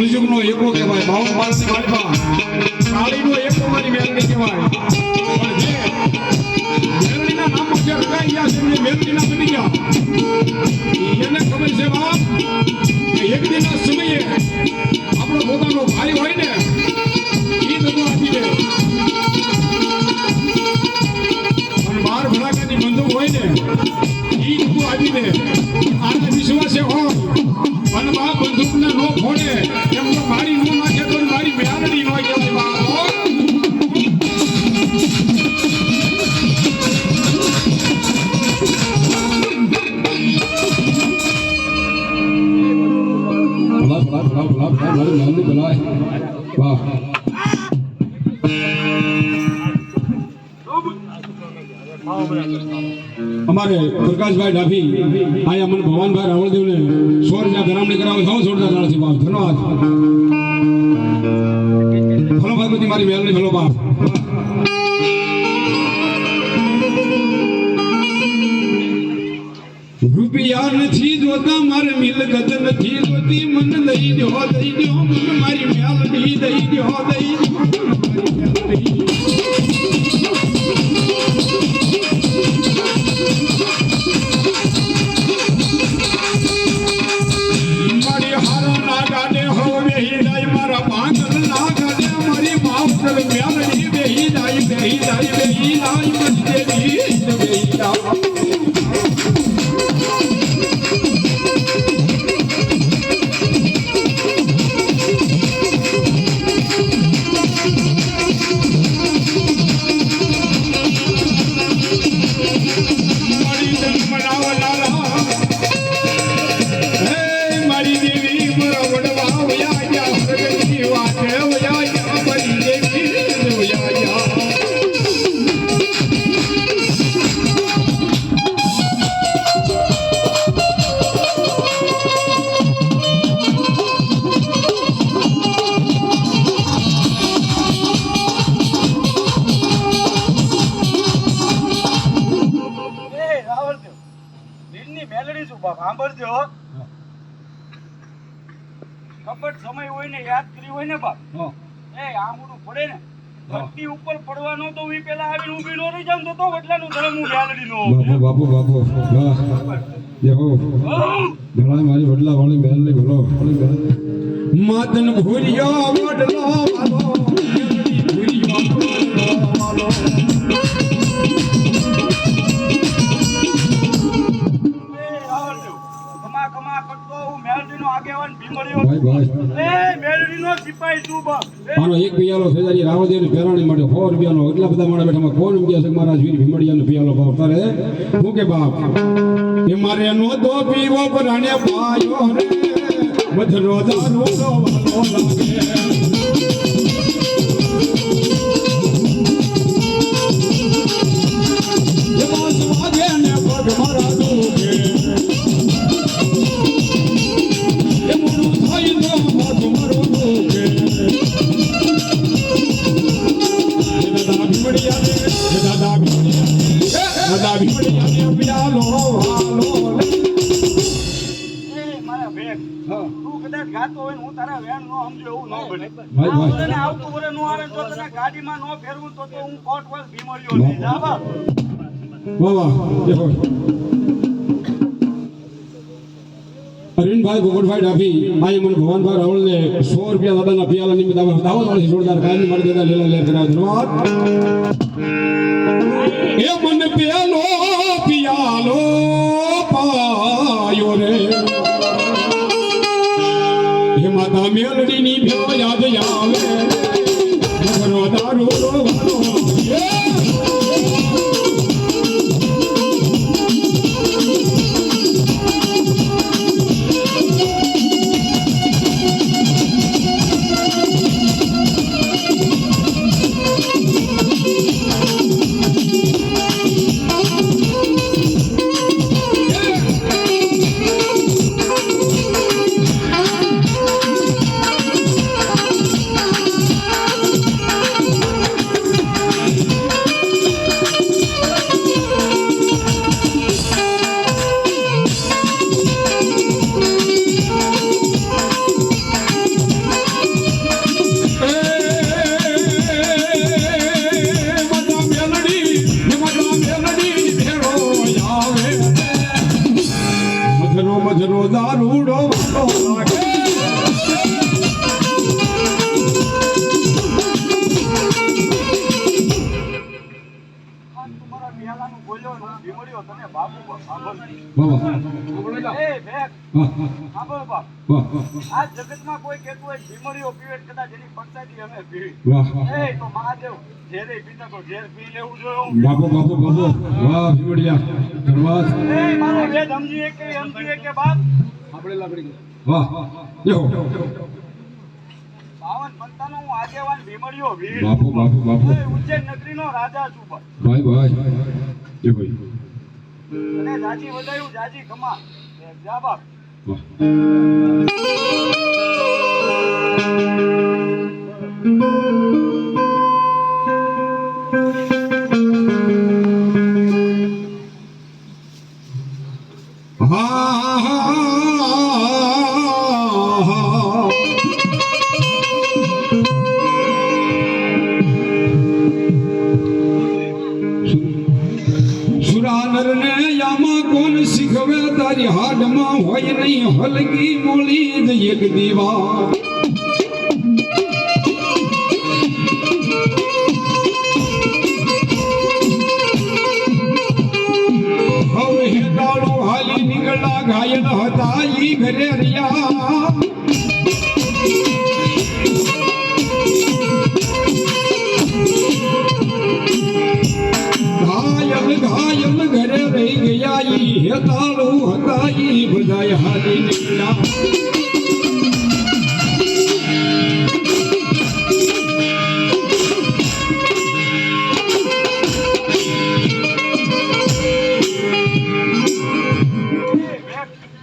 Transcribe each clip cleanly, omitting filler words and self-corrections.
કળયુગનો એકો કહેવાય 52 માળની માળીમાં કાળીનો એકો મારી મેલડી કહેવાય પણ જે મેલડીના નામો જે રગાઈ ગયા છે એ મેલડીના બની ગયા એને ખબર છે બાપ કે એક દિનના સમયે આપણો પોતાનો ભાઈ હોય ને એ બધું આપી દે અને 12 ભડાકાની બંદૂક હોય ને એ બધું આપી દે આના વિશ્વાસે હોય અને બા બંદૂકને નો ફોડે એમ તો મારી નો નાખે તો મારી મેલડી નો કહેવાય બા અમારે પ્રકાશભાઈ ડાભી આયા મને ભવાનભાઈ રાવળદેવને 100 ગરામણી કરાવે સૌ જોરદાર નાળથી બાપ ધન્યવાદ ભલો ભાઈ મારી મેલડી ભલો બાપ રૂપિયા નથી જોતા મારે મિલકત નથી જોતી મન દઈ દો મન મારી મેલડી દઈ દો મારી મેલડી કપટ સમય હોય ને યાદ કરી હોય ને બાપ એ આમડું પડે ને ધરતી ઉપર પડવાનો તો હું પેલા આવીને ઊભી નો રહી જાઉં તો વટલાનું ધર્મ હું મેલડી નો બાપુ દેખો ઘણા મારી વડલા વાળી મેલડી બોલો માતન ભૂરિયો વડલો વાલો મેલડી ભૂરિયો વાલો એક પિયાલો સેજાજી રાવળદેવ પેરાણી માટે 100 રૂપિયાનો એટલા બધા મારા બેઠા કોણ રૂપિયા છે મારા વીર ભીમડિયાનો પિયાલો ભાવ તારે હું કે બાપ એ મારે નો તો પીવો પરાણે પાયો રે મધરો દારૂ નો વાલો લાગે એ બાસ વાગે ને પગ મારા દુખે એ મોનું થાય તો પગ મારો દુખે દાદા ભીમડિયાને પિયાલો વાલો એ મારા બેન તું કદાચ ગાતો હોય ને હું તારા વેણ નો સમજો એવું ન બને ભાઈ આવતું વરે નો આવે તો તને ગાડીમાં નો ફેરવું તો હું કોટવાલ ભીમડિયો લઈ જાવા વાહ દેખો અરવિંદભાઈ ભગવાનભાઈ ડાભી આઈ મને ભગવાનભાઈ રાવળને 100 રૂપિયા દાદાના પિયાલા નિમિત્તે દાવત વાળી જોરદાર કાયમી મારી દેતા લેલા લેર કરાવ ધન્યવાદ એ મને પિયાલો પાયો રે હે માતા મેલડી ની ભ્યો યાદ આવે મગરો દારૂ વાલો માં તું મારા બિયાલાનું બોલ્યો ને હું ભીમડ્યો તને બાપુ સાંભળતી. બાબા એ ભેગ હા સાંભળ બાપ. વાહ આ જગતમાં કોઈ કહેતું હોય ભીમડીઓ પીવે તો કદાચ એની પક્ષાથી અમે પીવી. વાહ એ તો મહાદેવ ઝેરે પીતા તો ઝેર પી લેવું જોઈએ. બાપુ બાપુ બાપુ વાહ ભીમડિયા ધન્યવાદ એ મારો વેદ સમજીએ કે બાપ વાહ યો 52 પંથાનો હું આગેવાન ભીમડીઓ વીર બાપુ બાપુ બાપુ એ ઉજ્જૈન નગરીનો રાજા છું બાપ. ભાઈ ભાઈ યો ભાઈ અને જાજી વધાયું જાજી ખમા જા બાપ. વાહ સુરાનર ને યામાં કોણ શીખવે તારી હાડમાં હોય નહીં હલકી મોળી જ એક દીવા હવે હેતાળો હાલી નીકળા ઘાયલ હતા ઈ ઘરે રહ્યા ઘાયલ ઘરે રહી ગયા ઈ હેતાળો હતા ઈ બધાય હાલી નીકળ્યા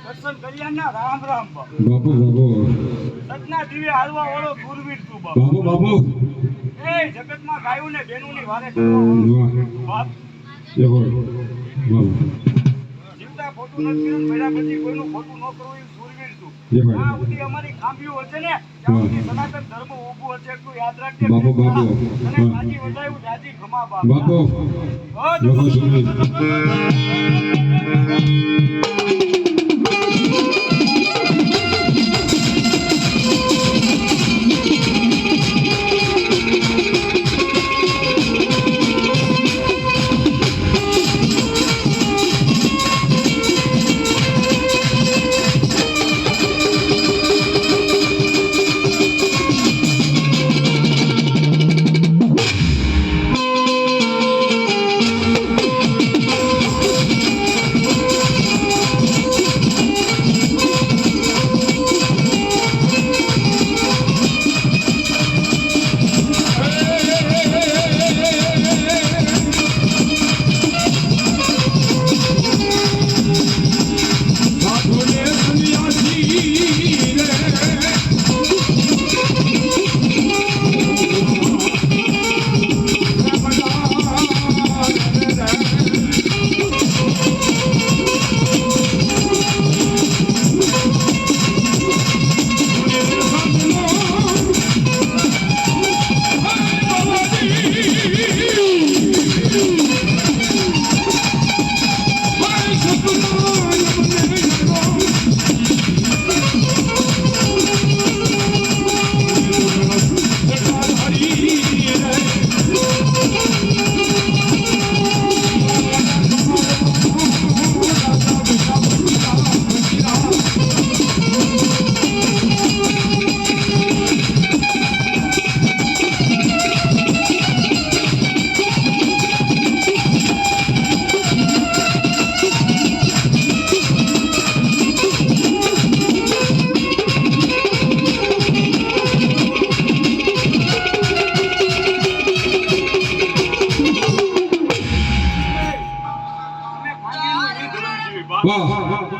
દર્શન કર્યાના રામ રામ બાપ. બાપુ બાપુ સતના દીવે હાલવા વાળો ગુરવીર તું બાપ. બાપુ બાપુ એ જગતમાં ગાયું ને બેનુંની વારે કરવા વાળો બાપ. બાપુ જીવતા ખોટું નથી કર્યું, મર્યા પછી કોઈનું ખોટું ન કરવું એ ગુરવીર તું. જય ભાઈ. આ બધી અમારી ખાંભીઓ હશે ને ત્યાં સુધી સનાતન ધર્મ ઊભું હશે એટલું યાદ રાખજે. બાપુ, બાપુ. અને જાજી વધાયું જાજી ખમા બાપ. બાપુ બાપુ સુની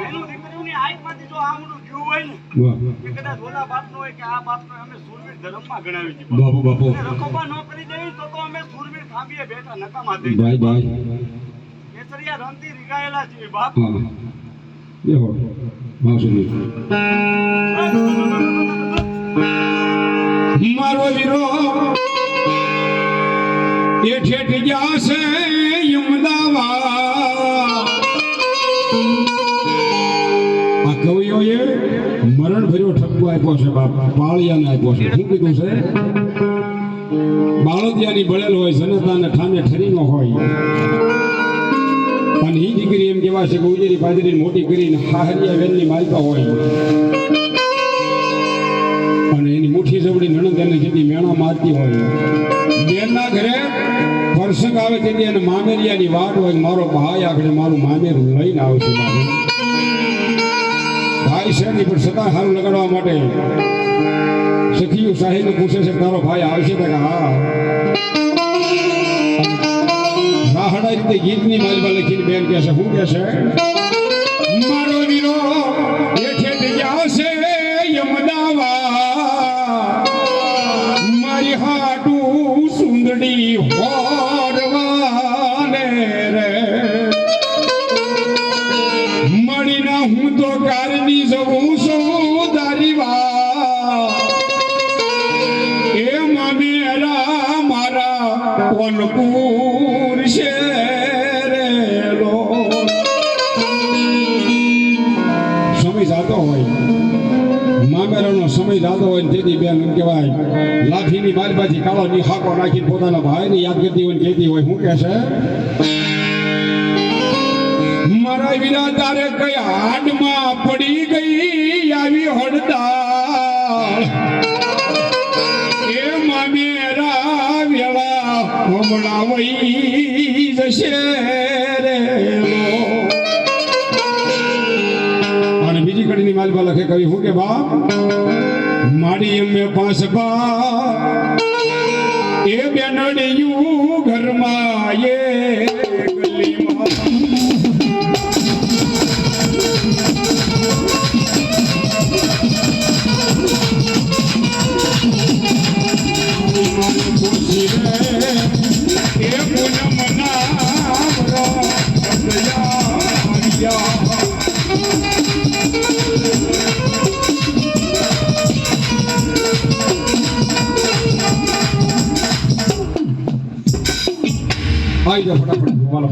એનું દીકરીઓની આંખમાંથી જો આમનું જીવ હોય ને કે કદાચ ઓલા બાપનો હોય કે આ બાપનો હોય, અમે શૂરવીર ધર્મમાં ગણાવી છે બાપ. બાપુ બાપુ અને રખોબા ન કરી દેવી તો અમે શૂરવીર ખાંભીએ બેઠા નકામા થઈ ભાઈ ભાઈ કેસરિયા રણથી રીગાયેલા છીએ બાપ. હા દેખો હા સુની મારો વીરો એ ઠેઠ ગયા છે અમદાવાદ આ કવિઓએ મરણ ભર્યો ઠપકો આપ્યો છે બાપ પાળિયાને આપ્યો છે શું કીધું છે બાળોદિયાની બળેલ હોય જનતાને ઠામે ઠરી ન હોય અને એ દીકરી એમ કહેવાય છે કે ઉજેરી પાદરી મોટી કરીને હાહરિયા વેલની માલકા હોય અને એની મુઠ્ઠી જવડી નણંદ એને જેથી મેણા મારતી હોય બેનના ઘરે વર્ષક આવે તેથી એને મામેરિયાની વાટ હોય મારો ભાઈ આગળ મારું મામેરું લઈને આવશે મારું ભાઈ છે નહીં પણ સતા હારું લગાડવા માટે સખીઓ સાહેબને પૂછે છે તારો ભાઈ આવશે તો કે હા રાહડા રીતે ગીતની માલમાં લખીને બેન કહે છે શું કહે છે મારો વીરો એઠે ગયા છે યમદાવા મારી હાટું સુંદડી હોરવાને રે મળીના હું તો કારની જવું છું દારીવા એમાં મેરા મારા કોનપુર છે રેલો સમય જાતો હોય મામેરાનો સમય જાતો હોય ને તેથી બેન એમ કહેવાય લાઠીની માલબાજી કાળોની હાકો નાખીને પોતાના ભાઈને યાદ કરતી હોય ને કહેતી હોય શું કહે છે મારા વિના તારે કઈ હાડમાં પડી ગઈ આવી હડતાળ એ મામેરા વેળા હમણાં વહી જશે રેલો અને બીજી કડીની માલબા લખે કવિ હું કે બાપ માડી એમે પાસ બા એ બેનડિયું ઘરમાં એ ગલીમાં ખુશી રે એ પૂનમ નામરો હરિયા આવી જાઓ ફટાફટ બોલો